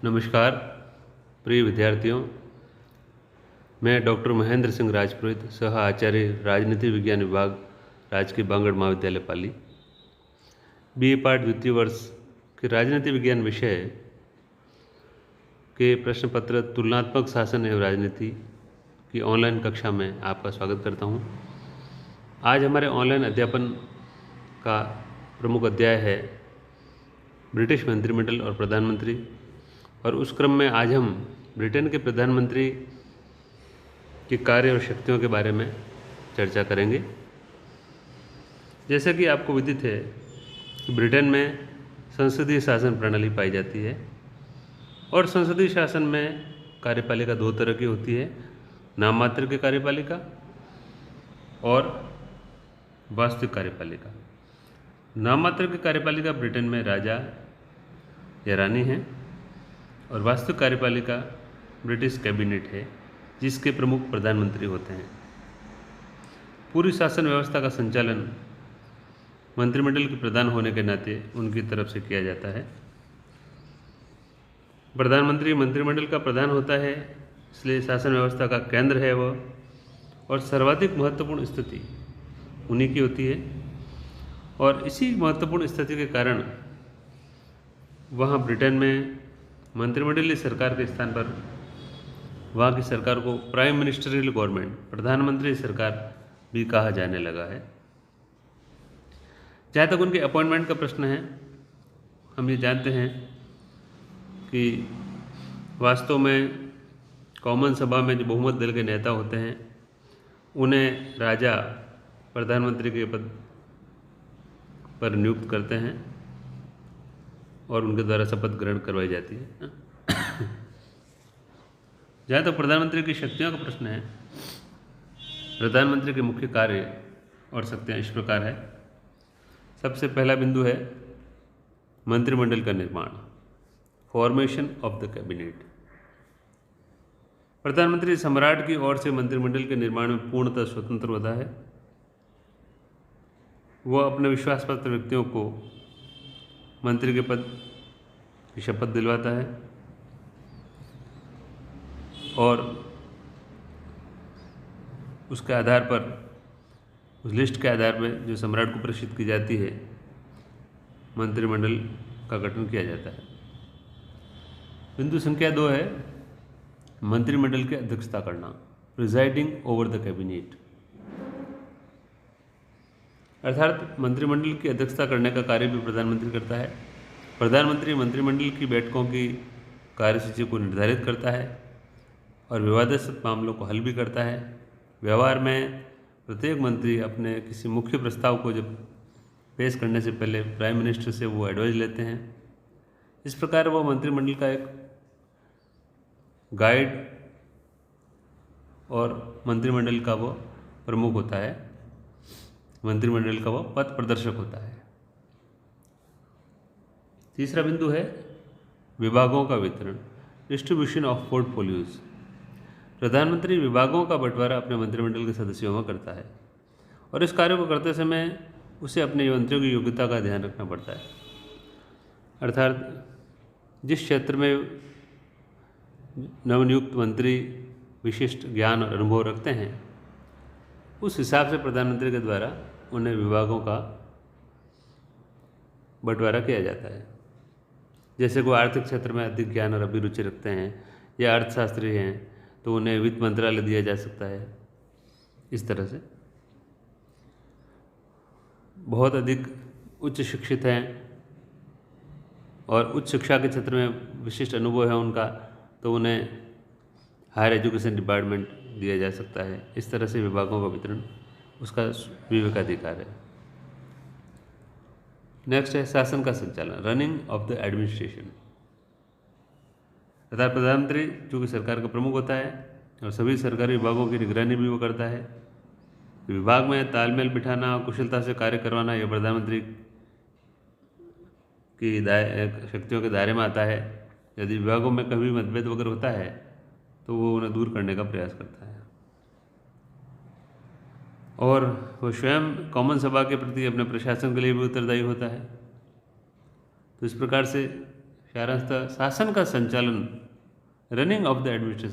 नमस्कार प्रिय विद्यार्थियों, मैं डॉक्टर महेंद्र सिंह राजपुरोहित, सह आचार्य राजनीति विज्ञान विभाग, राजकीय बांगड़ महाविद्यालय पाली, बीए पाठ द्वितीय वर्ष के राजनीति विज्ञान विषय के प्रश्न पत्र तुलनात्मक शासन एवं राजनीति की ऑनलाइन कक्षा में आपका स्वागत करता हूं। आज हमारे ऑनलाइन अध्यापन का प्रमुख अध्याय है ब्रिटिश मंत्रिमंडल और प्रधानमंत्री, और उस क्रम में आज हम ब्रिटेन के प्रधानमंत्री के कार्य और शक्तियों के बारे में चर्चा करेंगे। जैसा कि आपको विदित है कि ब्रिटेन में संसदीय शासन प्रणाली पाई जाती है, और संसदीय शासन में कार्यपालिका दो तरह की होती है, नाम मात्र की कार्यपालिका और वास्तविक कार्यपालिका। नाम मात्र की कार्यपालिका ब्रिटेन में राजा या रानी है, और वास्तविक कार्यपालिका ब्रिटिश कैबिनेट है, जिसके प्रमुख प्रधानमंत्री होते हैं। पूरी शासन व्यवस्था का संचालन मंत्रिमंडल के प्रधान होने के नाते उनकी तरफ से किया जाता है। प्रधानमंत्री मंत्रिमंडल का प्रधान होता है, इसलिए शासन व्यवस्था का केंद्र है वह, और सर्वाधिक महत्वपूर्ण स्थिति उन्हीं की होती है। और इसी महत्वपूर्ण स्थिति के कारण वहाँ ब्रिटेन में मंत्रिमंडलीय सरकार के स्थान पर वहाँ की सरकार को प्राइम मिनिस्टरियल गवर्नमेंट, प्रधानमंत्री सरकार भी कहा जाने लगा है। जहाँ तक उनके अपॉइंटमेंट का प्रश्न है, हम ये जानते हैं कि वास्तव में कॉमन सभा में जो बहुमत दल के नेता होते हैं, उन्हें राजा प्रधानमंत्री के पद पर नियुक्त करते हैं और उनके द्वारा शपथ ग्रहण करवाई जाती है। जहाँ तक प्रधानमंत्री की शक्तियों का प्रश्न है, प्रधानमंत्री के मुख्य कार्य और शक्तियाँ इस प्रकार है। सबसे पहला बिंदु है मंत्रिमंडल का निर्माण, फॉर्मेशन ऑफ द कैबिनेट। प्रधानमंत्री सम्राट की ओर से मंत्रिमंडल के निर्माण में पूर्णतः स्वतंत्र होता है। वह अपने विश्वास पात्र व्यक्तियों को मंत्री के पद की शपथ दिलवाता है, और उसके आधार पर, उस लिस्ट के आधार पर जो सम्राट को प्रेषित की जाती है, मंत्रिमंडल का गठन किया जाता है। बिंदु संख्या 2 है मंत्रिमंडल की अध्यक्षता करना, प्रिजाइडिंग ओवर द कैबिनेट। अर्थात मंत्रिमंडल की अध्यक्षता करने का कार्य भी प्रधानमंत्री करता है। प्रधानमंत्री मंत्रिमंडल की बैठकों की कार्यसूची को निर्धारित करता है और विवादास्पद मामलों को हल भी करता है। व्यवहार में प्रत्येक मंत्री अपने किसी मुख्य प्रस्ताव को जब पेश करने से पहले प्राइम मिनिस्टर से वो एडवाइस लेते हैं। इस प्रकार वो मंत्रिमंडल का एक गाइड और मंत्रिमंडल का वो प्रमुख होता है, मंत्रिमंडल का वो पथ प्रदर्शक होता है। तीसरा बिंदु है विभागों का वितरण, डिस्ट्रीब्यूशन ऑफ पोर्टफोलियोज। प्रधानमंत्री विभागों का बंटवारा अपने मंत्रिमंडल के सदस्यों में करता है, और इस कार्य को करते समय उसे अपने मंत्रियों की योग्यता का ध्यान रखना पड़ता है। अर्थात जिस क्षेत्र में नवनियुक्त मंत्री विशिष्ट ज्ञान और अनुभव रखते हैं, उस हिसाब से प्रधानमंत्री के द्वारा उन्हें विभागों का बंटवारा किया जाता है। जैसे कोई आर्थिक क्षेत्र में अधिक ज्ञान और अभिरुचि रखते हैं या अर्थशास्त्री हैं, तो उन्हें वित्त मंत्रालय दिया जा सकता है। इस तरह से बहुत अधिक उच्च शिक्षित हैं और उच्च शिक्षा के क्षेत्र में विशिष्ट अनुभव है उनका, तो उन्हें हायर एजुकेशन डिपार्टमेंट दिया जा सकता है। इस तरह से विभागों का वितरण उसका विवेकाधिकार है। नेक्स्ट है शासन का संचालन, रनिंग ऑफ द एडमिनिस्ट्रेशन। अर्थात प्रधानमंत्री चूँकि सरकार का प्रमुख होता है और सभी सरकारी विभागों की निगरानी भी वो करता है। विभाग में तालमेल बिठाना और कुशलता से कार्य करवाना, यह प्रधानमंत्री की शक्तियों के दायरे में आता है। यदि विभागों में कभी मतभेद वगैरह होता है, तो वो उन्हें दूर करने का प्रयास करता है, और वो स्वयं कॉमन सभा के प्रति अपने प्रशासन के लिए भी उत्तरदायी होता है। तो इस प्रकार से सारांशतः शासन का संचालन, रनिंग ऑफ द एडमिनिस्ट्रेशन,